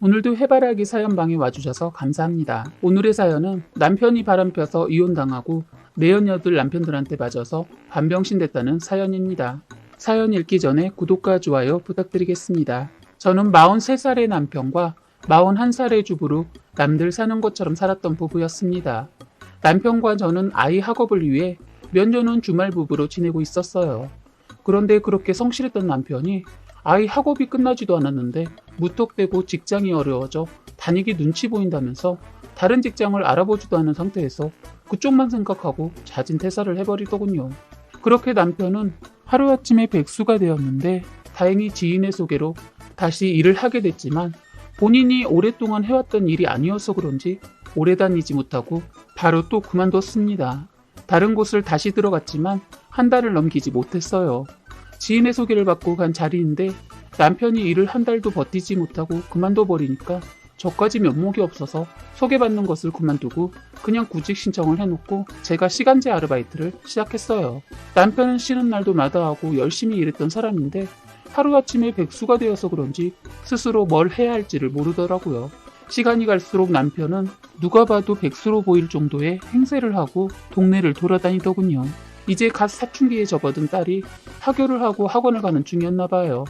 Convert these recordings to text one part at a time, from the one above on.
오늘도 해바라기 사연방에 와주셔서 감사합니다. 오늘의 사연은 남편이 바람펴서 이혼당하고 내연녀들 남편들한테 맞아서 반병신 됐다는 사연입니다. 사연 읽기 전에 구독과 좋아요 부탁드리겠습니다. 저는 43살의 남편과 41살의 주부로 남들 사는 것처럼 살았던 부부였습니다. 남편과 저는 아이 학업을 위해 몇 년은 주말 부부로 지내고 있었어요. 그런데 그렇게 성실했던 남편이 아이 학업이 끝나지도 않았는데 무턱대고 직장이 어려워져 다니기 눈치 보인다면서 다른 직장을 알아보지도 않은 상태에서 그쪽만 생각하고 자진 퇴사를 해버리더군요. 그렇게 남편은 하루아침에 백수가 되었는데 다행히 지인의 소개로 다시 일을 하게 됐지만 본인이 오랫동안 해왔던 일이 아니어서 그런지 오래 다니지 못하고 바로 또 그만뒀습니다. 다른 곳을 다시 들어갔지만 한 달을 넘기지 못했어요. 지인의 소개를 받고 간 자리인데 남편이 일을 한 달도 버티지 못하고 그만둬 버리니까 저까지 면목이 없어서 소개받는 것을 그만두고 그냥 구직 신청을 해놓고 제가 시간제 아르바이트를 시작했어요. 남편은 쉬는 날도 마다하고 열심히 일했던 사람인데 하루아침에 백수가 되어서 그런지 스스로 뭘 해야 할지를 모르더라고요. 시간이 갈수록 남편은 누가 봐도 백수로 보일 정도의 행세를 하고 동네를 돌아다니더군요. 이제 갓 사춘기에 접어든 딸이 하교를 하고 학원을 가는 중이었나 봐요.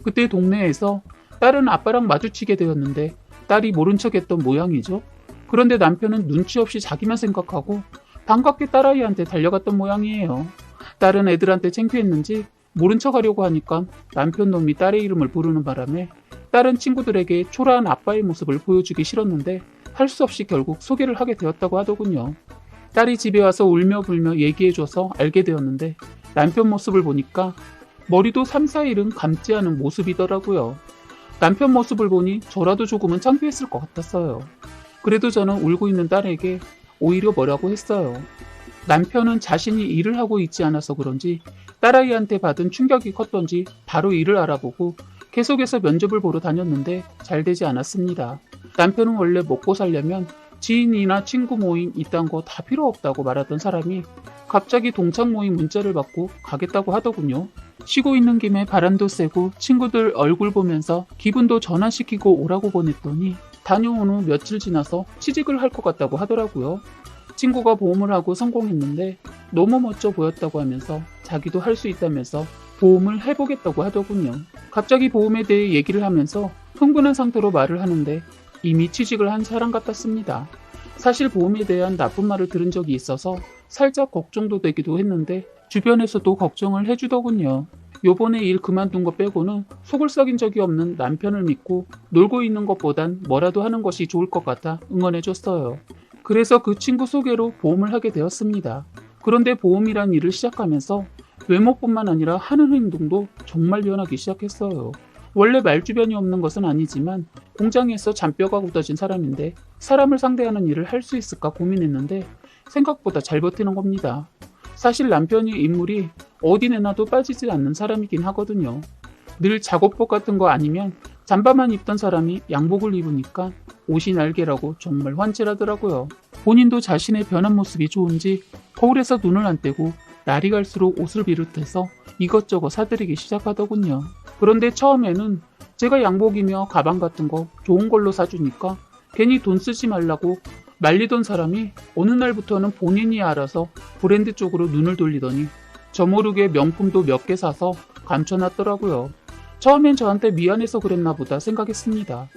그때 동네에서 딸은 아빠랑 마주치게 되었는데 딸이 모른 척했던 모양이죠. 그런데 남편은 눈치 없이 자기만 생각하고 반갑게 딸아이한테 달려갔던 모양이에요. 딸은 애들한테 창피했는지 모른 척하려고 하니까 남편 놈이 딸의 이름을 부르는 바람에 딸은 친구들에게 초라한 아빠의 모습을 보여주기 싫었는데 할 수 없이 결국 소개를 하게 되었다고 하더군요. 딸이 집에 와서 울며 불며 얘기해줘서 알게 되었는데 남편 모습을 보니까 머리도 3, 4일은 감지 않은 모습이더라고요. 남편 모습을 보니 저라도 조금은 창피했을 것 같았어요. 그래도 저는 울고 있는 딸에게 오히려 뭐라고 했어요. 남편은 자신이 일을 하고 있지 않아서 그런지 딸아이한테 받은 충격이 컸던지 바로 일을 알아보고 계속해서 면접을 보러 다녔는데 잘 되지 않았습니다. 남편은 원래 먹고 살려면 지인이나 친구 모임 이딴 거 다 필요 없다고 말하던 사람이 갑자기 동창 모임 문자를 받고 가겠다고 하더군요. 쉬고 있는 김에 바람도 쐬고 친구들 얼굴 보면서 기분도 전환시키고 오라고 보냈더니 다녀온 후 며칠 지나서 취직을 할 것 같다고 하더라고요. 친구가 보험을 하고 성공했는데 너무 멋져 보였다고 하면서 자기도 할 수 있다면서 보험을 해보겠다고 하더군요. 갑자기 보험에 대해 얘기를 하면서 흥분한 상태로 말을 하는데 이미 취직을 한 사람 같았습니다. 사실 보험에 대한 나쁜 말을 들은 적이 있어서 살짝 걱정도 되기도 했는데 주변에서도 걱정을 해주더군요. 요번에 일 그만둔 거 빼고는 속을 썩인 적이 없는 남편을 믿고 놀고 있는 것보단 뭐라도 하는 것이 좋을 것 같아 응원해줬어요. 그래서 그 친구 소개로 보험을 하게 되었습니다. 그런데 보험이란 일을 시작하면서 외모뿐만 아니라 하는 행동도 정말 변하기 시작했어요. 원래 말주변이 없는 것은 아니지만 공장에서 잔뼈가 굳어진 사람인데 사람을 상대하는 일을 할 수 있을까 고민했는데 생각보다 잘 버티는 겁니다. 사실 남편이 인물이 어디 내놔도 빠지지 않는 사람이긴 하거든요. 늘 작업복 같은 거 아니면 잠바만 입던 사람이 양복을 입으니까 옷이 날개라고 정말 환칠하더라고요. 본인도 자신의 변한 모습이 좋은지 거울에서 눈을 안 떼고 날이 갈수록 옷을 비롯해서 이것저것 사들이기 시작하더군요. 그런데 처음에는 제가 양복이며 가방 같은 거 좋은 걸로 사주니까 괜히 돈 쓰지 말라고 말리던 사람이 어느 날부터는 본인이 알아서 브랜드 쪽으로 눈을 돌리더니 저 모르게 명품도 몇 개 사서 감춰놨더라고요. 처음엔 저한테 미안해서 그랬나 보다 생각했습니다.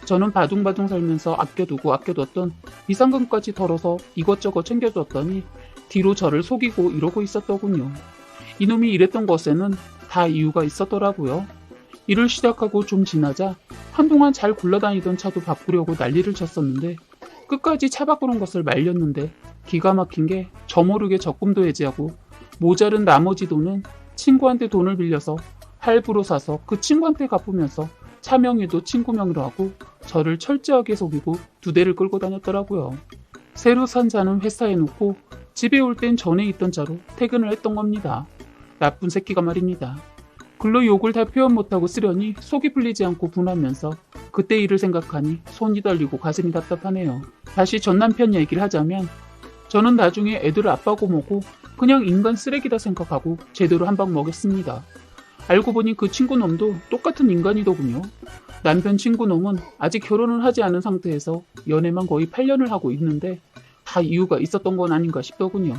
저는 바둥바둥 살면서 아껴두고 아껴뒀던 비상금까지 덜어서 이것저것 챙겨줬더니 뒤로 저를 속이고 이러고 있었더군요. 이놈이 이랬던 것에는 다 이유가 있었더라고요. 일을 시작하고 좀 지나자 한동안 잘 굴러다니던 차도 바꾸려고 난리를 쳤었는데 끝까지 차 바꾸는 것을 말렸는데 기가 막힌 게 저 모르게 적금도 해지하고 모자른 나머지 돈은 친구한테 돈을 빌려서 할부로 사서 그 친구한테 갚으면서 차 명의도 친구 명의로 하고 저를 철저하게 속이고 2대를 끌고 다녔더라고요. 새로 산 차는 회사에 놓고 집에 올 땐 전에 있던 차로 퇴근을 했던 겁니다. 나쁜 새끼가 말입니다. 글로 욕을 다 표현 못하고 쓰려니 속이 풀리지 않고 분하면서 그때 일을 생각하니 손이 떨리고 가슴이 답답하네요. 다시 전 남편 얘기를 하자면 저는 나중에 애들 아빠고 뭐고 그냥 인간 쓰레기다 생각하고 제대로 한 방 먹였습니다. 알고 보니 그 친구 놈도 똑같은 인간이더군요. 남편 친구놈은 아직 결혼을 하지 않은 상태에서 연애만 거의 8년을 하고 있는데 다 이유가 있었던 건 아닌가 싶더군요.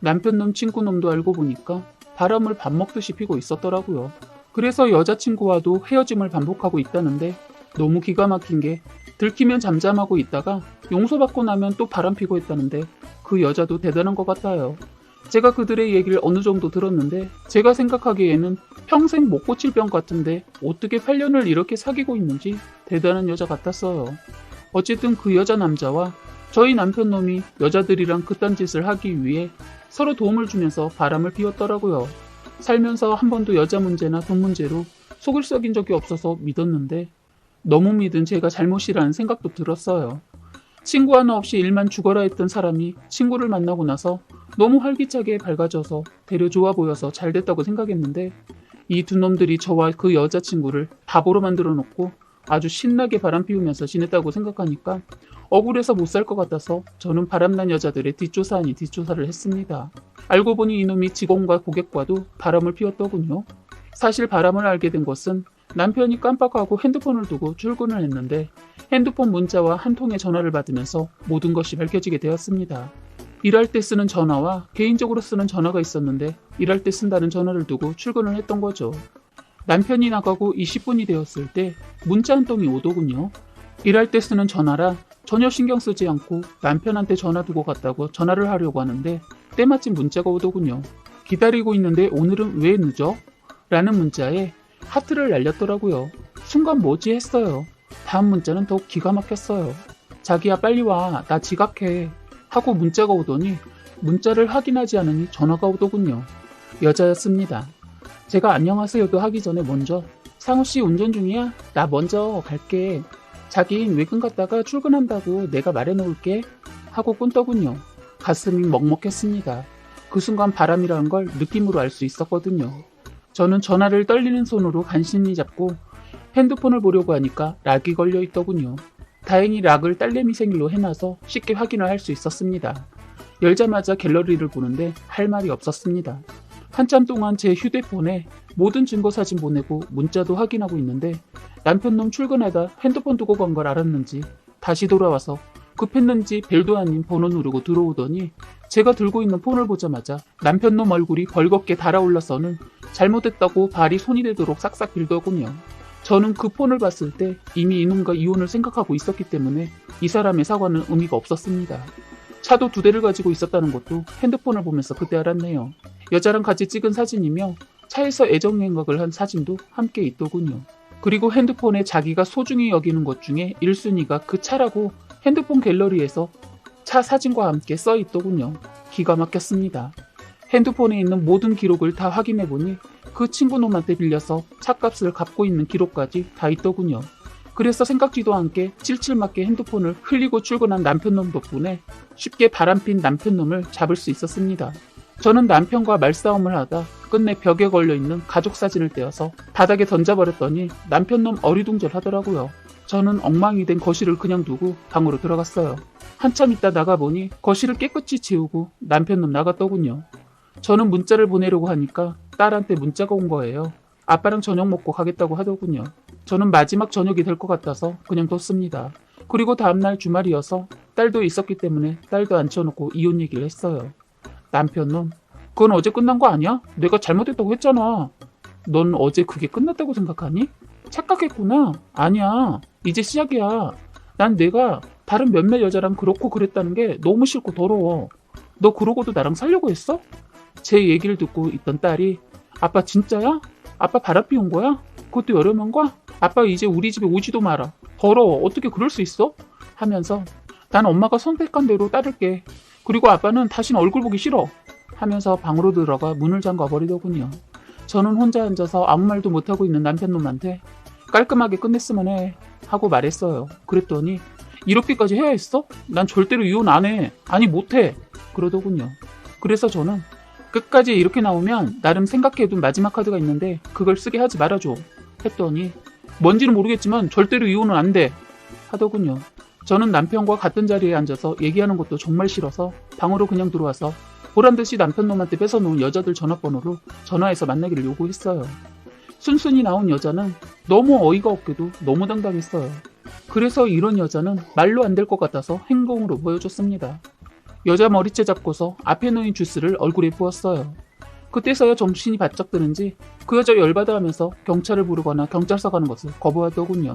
남편놈 친구놈도 알고 보니까 바람을 밥 먹듯이 피고 있었더라고요. 그래서 여자친구와도 헤어짐을 반복하고 있다는데 너무 기가 막힌 게 들키면 잠잠하고 있다가 용서받고 나면 또 바람 피고 있다는데 그 여자도 대단한 것 같아요. 제가 그들의 얘기를 어느 정도 들었는데 제가 생각하기에는 평생 못 고칠 병 같은데 어떻게 8년을 이렇게 사귀고 있는지 대단한 여자 같았어요. 어쨌든 그 여자 남자와 저희 남편놈이 여자들이랑 그딴 짓을 하기 위해 서로 도움을 주면서 바람을 피웠더라고요. 살면서 한 번도 여자 문제나 돈 문제로 속을 썩인 적이 없어서 믿었는데 너무 믿은 제가 잘못이라는 생각도 들었어요. 친구 하나 없이 일만 죽어라 했던 사람이 친구를 만나고 나서 너무 활기차게 밝아져서 되려 좋아 보여서 잘 됐다고 생각했는데 이 두 놈들이 저와 그 여자친구를 바보로 만들어 놓고 아주 신나게 바람 피우면서 지냈다고 생각하니까 억울해서 못 살 것 같아서 저는 바람난 여자들의 뒷조사 아닌 뒷조사를 했습니다. 알고 보니 이놈이 직원과 고객과도 바람을 피웠더군요. 사실 바람을 알게 된 것은 남편이 깜빡하고 핸드폰을 두고 출근을 했는데 핸드폰 문자와 한 통의 전화를 받으면서 모든 것이 밝혀지게 되었습니다. 일할 때 쓰는 전화와 개인적으로 쓰는 전화가 있었는데 일할 때 쓴다는 전화를 두고 출근을 했던 거죠. 남편이 나가고 20분이 되었을 때 문자 한 통이 오더군요. 일할 때 쓰는 전화라 전혀 신경 쓰지 않고 남편한테 전화 두고 갔다고 전화를 하려고 하는데 때마침 문자가 오더군요. 기다리고 있는데 오늘은 왜 늦어? 라는 문자에 하트를 날렸더라고요. 순간 뭐지 했어요. 다음 문자는 더욱 기가 막혔어요. 자기야 빨리 와, 나 지각해 하고 문자가 오더니 문자를 확인하지 않으니 전화가 오더군요. 여자였습니다. 제가 안녕하세요도 하기 전에 먼저 상우씨 운전 중이야? 나 먼저 갈게. 자긴 외근 갔다가 출근한다고 내가 말해놓을게 하고 끊더군요. 가슴이 먹먹했습니다. 그 순간 바람이라는 걸 느낌으로 알 수 있었거든요. 저는 전화를 떨리는 손으로 간신히 잡고 핸드폰을 보려고 하니까 락이 걸려 있더군요. 다행히 락을 딸내미 생일로 해놔서 쉽게 확인을 할 수 있었습니다. 열자마자 갤러리를 보는데 할 말이 없었습니다. 한참 동안 제 휴대폰에 모든 증거 사진 보내고 문자도 확인하고 있는데 남편놈 출근하다 핸드폰 두고 간 걸 알았는지 다시 돌아와서 급했는지 벨도 아닌 번호 누르고 들어오더니 제가 들고 있는 폰을 보자마자 남편놈 얼굴이 벌겋게 달아올라서는 잘못했다고 발이 손이 되도록 싹싹 빌더군요. 저는 그 폰을 봤을 때 이미 이놈과 이혼을 생각하고 있었기 때문에 이 사람의 사과는 의미가 없었습니다. 차도 2대를 가지고 있었다는 것도 핸드폰을 보면서 그때 알았네요. 여자랑 같이 찍은 사진이며 차에서 애정행각을 한 사진도 함께 있더군요. 그리고 핸드폰에 자기가 소중히 여기는 것 중에 1순위가 그 차라고 핸드폰 갤러리에서 차 사진과 함께 써 있더군요. 기가 막혔습니다. 핸드폰에 있는 모든 기록을 다 확인해보니 그 친구놈한테 빌려서 차값을 갚고 있는 기록까지 다 있더군요. 그래서 생각지도 않게 칠칠맞게 핸드폰을 흘리고 출근한 남편놈 덕분에 쉽게 바람핀 남편놈을 잡을 수 있었습니다. 저는 남편과 말싸움을 하다 끝내 벽에 걸려있는 가족 사진을 떼어서 바닥에 던져버렸더니 남편놈 어리둥절하더라고요. 저는 엉망이 된 거실을 그냥 두고 방으로 들어갔어요. 한참 있다 나가보니 거실을 깨끗이 치우고 남편놈 나갔더군요. 저는 문자를 보내려고 하니까 딸한테 문자가 온 거예요. 아빠랑 저녁 먹고 가겠다고 하더군요. 저는 마지막 저녁이 될 것 같아서 그냥 뒀습니다. 그리고 다음날 주말이어서 딸도 있었기 때문에 딸도 앉혀놓고 이혼 얘기를 했어요. 남편놈, 그건 어제 끝난 거 아니야? 내가 잘못했다고 했잖아. 넌 어제 그게 끝났다고 생각하니? 착각했구나. 아니야. 이제 시작이야. 난 내가 다른 몇몇 여자랑 그렇고 그랬다는 게 너무 싫고 더러워. 너 그러고도 나랑 살려고 했어? 제 얘기를 듣고 있던 딸이 아빠 진짜야? 아빠 바람 피운 거야? 그것도 여름한가? 아빠 이제 우리 집에 오지도 마라. 더러워. 어떻게 그럴 수 있어? 하면서 난 엄마가 선택한 대로 따를게. 그리고 아빠는 다신 얼굴 보기 싫어. 하면서 방으로 들어가 문을 잠가 버리더군요. 저는 혼자 앉아서 아무 말도 못하고 있는 남편놈한테 깔끔하게 끝냈으면 해 하고 말했어요. 그랬더니 이렇게까지 해야 했어? 난 절대로 이혼 안 해. 아니 못해. 그러더군요. 그래서 저는 끝까지 이렇게 나오면 나름 생각해둔 마지막 카드가 있는데 그걸 쓰게 하지 말아줘 했더니 뭔지는 모르겠지만 절대로 이혼은 안 돼 하더군요. 저는 남편과 같은 자리에 앉아서 얘기하는 것도 정말 싫어서 방으로 그냥 들어와서 보란듯이 남편놈한테 뺏어놓은 여자들 전화번호로 전화해서 만나기를 요구했어요. 순순히 나온 여자는 너무 어이가 없게도 너무 당당했어요. 그래서 이런 여자는 말로 안 될 것 같아서 행동으로 보여줬습니다. 여자 머리채 잡고서 앞에 놓인 주스를 얼굴에 부었어요. 그때서야 정신이 바짝 드는지 그 여자 열받아 하면서 경찰을 부르거나 경찰서 가는 것을 거부하더군요.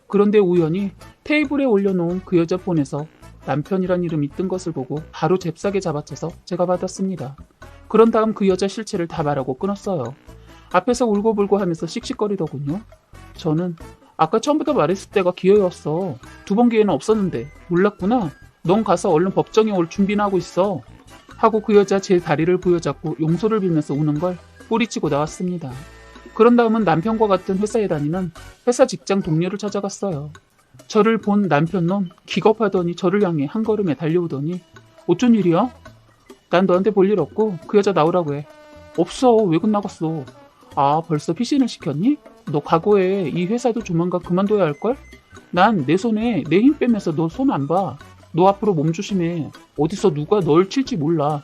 그런데 우연히 테이블에 올려놓은 그 여자 폰에서 남편이란 이름이 뜬 것을 보고 바로 잽싸게 잡아채서 제가 받았습니다. 그런 다음 그 여자 실체를 다 말하고 끊었어요. 앞에서 울고불고 하면서 씩씩거리더군요. 저는 아까 처음부터 말했을 때가 기회였어. 2번 기회는 없었는데 몰랐구나. 넌 가서 얼른 법정에 올 준비나 하고 있어. 하고 그 여자 제 다리를 부여잡고 용서를 빌면서 우는 걸 뿌리치고 나왔습니다. 그런 다음은 남편과 같은 회사에 다니는 회사 직장 동료를 찾아갔어요. 저를 본 남편놈 기겁하더니 저를 향해 한 걸음에 달려오더니 어쩐 일이야? 난 너한테 볼 일 없고 그 여자 나오라고 해. 없어. 외근 나갔어. 아, 벌써 피신을 시켰니? 너 각오해. 이 회사도 조만간 그만둬야 할걸? 난 내 손에 내 힘 빼면서 너 손 안 봐. 너 앞으로 몸 조심해. 어디서 누가 널 칠지 몰라.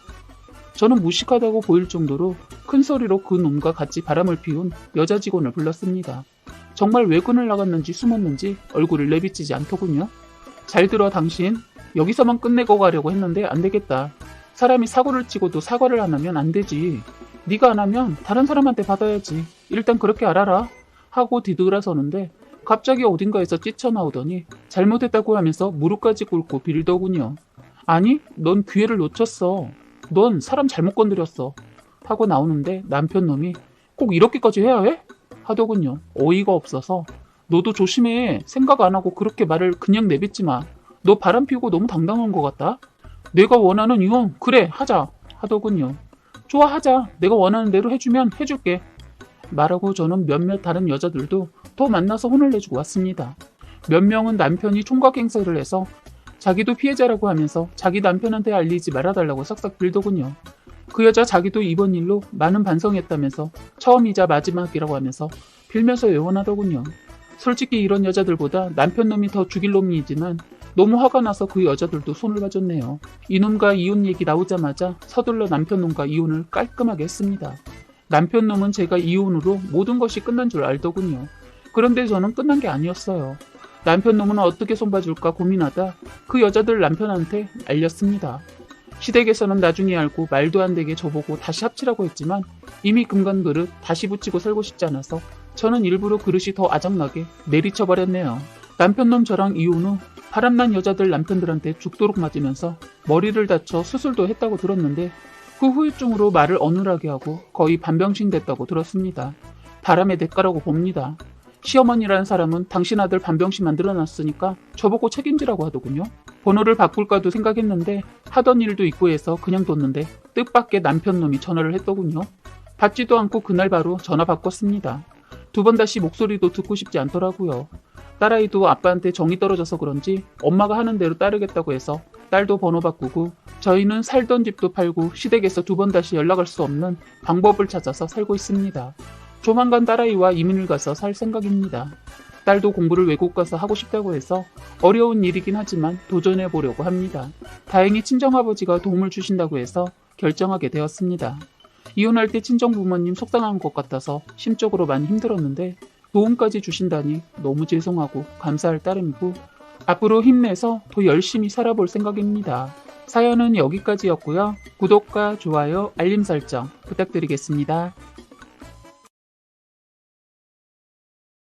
저는 무식하다고 보일 정도로 큰 소리로 그 놈과 같이 바람을 피운 여자 직원을 불렀습니다. 정말 외근을 나갔는지 숨었는지 얼굴을 내비치지 않더군요. 잘 들어 당신. 여기서만 끝내고 가려고 했는데 안 되겠다. 사람이 사고를 치고도 사과를 안 하면 안 되지. 네가 안 하면 다른 사람한테 받아야지. 일단 그렇게 알아라. 하고 뒤돌아서는데 갑자기 어딘가에서 뛰쳐나오더니 잘못했다고 하면서 무릎까지 꿇고 빌더군요. 아니, 넌 기회를 놓쳤어. 넌 사람 잘못 건드렸어. 하고 나오는데 남편놈이 꼭 이렇게까지 해야 해? 하더군요. 어이가 없어서 너도 조심해. 생각 안 하고 그렇게 말을 그냥 내뱉지 마. 너 바람 피우고 너무 당당한 것 같다. 내가 원하는 이혼 그래 하자 하더군요. 좋아 하자. 내가 원하는 대로 해주면 해줄게. 말하고 저는 몇몇 다른 여자들도 더 만나서 혼을 내주고 왔습니다. 몇 명은 남편이 총각 행세를 해서 자기도 피해자라고 하면서 자기 남편한테 알리지 말아달라고 싹싹 빌더군요. 그 여자 자기도 이번 일로 많은 반성했다면서 처음이자 마지막이라고 하면서 빌면서 애원하더군요. 솔직히 이런 여자들보다 남편놈이 더 죽일 놈이지만 너무 화가 나서 그 여자들도 손을 봐줬네요. 이놈과 이혼 얘기 나오자마자 서둘러 남편놈과 이혼을 깔끔하게 했습니다. 남편놈은 제가 이혼으로 모든 것이 끝난 줄 알더군요. 그런데 저는 끝난 게 아니었어요. 남편놈은 어떻게 손봐줄까 고민하다 그 여자들 남편한테 알렸습니다. 시댁에서는 나중에 알고 말도 안 되게 저보고 다시 합치라고 했지만 이미 금간 그릇 다시 붙이고 살고 싶지 않아서 저는 일부러 그릇이 더 아작나게 내리쳐버렸네요. 남편놈 저랑 이혼 후 바람난 여자들 남편들한테 죽도록 맞으면서 머리를 다쳐 수술도 했다고 들었는데 그 후유증으로 말을 어눌하게 하고 거의 반병신 됐다고 들었습니다. 바람의 대가라고 봅니다. 시어머니라는 사람은 당신 아들 반병신 만들어놨으니까 저보고 책임지라고 하더군요. 번호를 바꿀까도 생각했는데 하던 일도 있고 해서 그냥 뒀는데 뜻밖의 남편놈이 전화를 했더군요. 받지도 않고 그날 바로 전화 바꿨습니다. 2번 다시 목소리도 듣고 싶지 않더라고요. 딸아이도 아빠한테 정이 떨어져서 그런지 엄마가 하는 대로 따르겠다고 해서 딸도 번호 바꾸고 저희는 살던 집도 팔고 시댁에서 2번 다시 연락할 수 없는 방법을 찾아서 살고 있습니다. 조만간 딸아이와 이민을 가서 살 생각입니다. 딸도 공부를 외국 가서 하고 싶다고 해서 어려운 일이긴 하지만 도전해 보려고 합니다. 다행히 친정아버지가 도움을 주신다고 해서 결정하게 되었습니다. 이혼할 때 친정부모님 속상한 것 같아서 심적으로 많이 힘들었는데 도움까지 주신다니 너무 죄송하고 감사할 따름이고 앞으로 힘내서 더 열심히 살아볼 생각입니다. 사연은 여기까지였고요. 구독과 좋아요, 알림 설정 부탁드리겠습니다.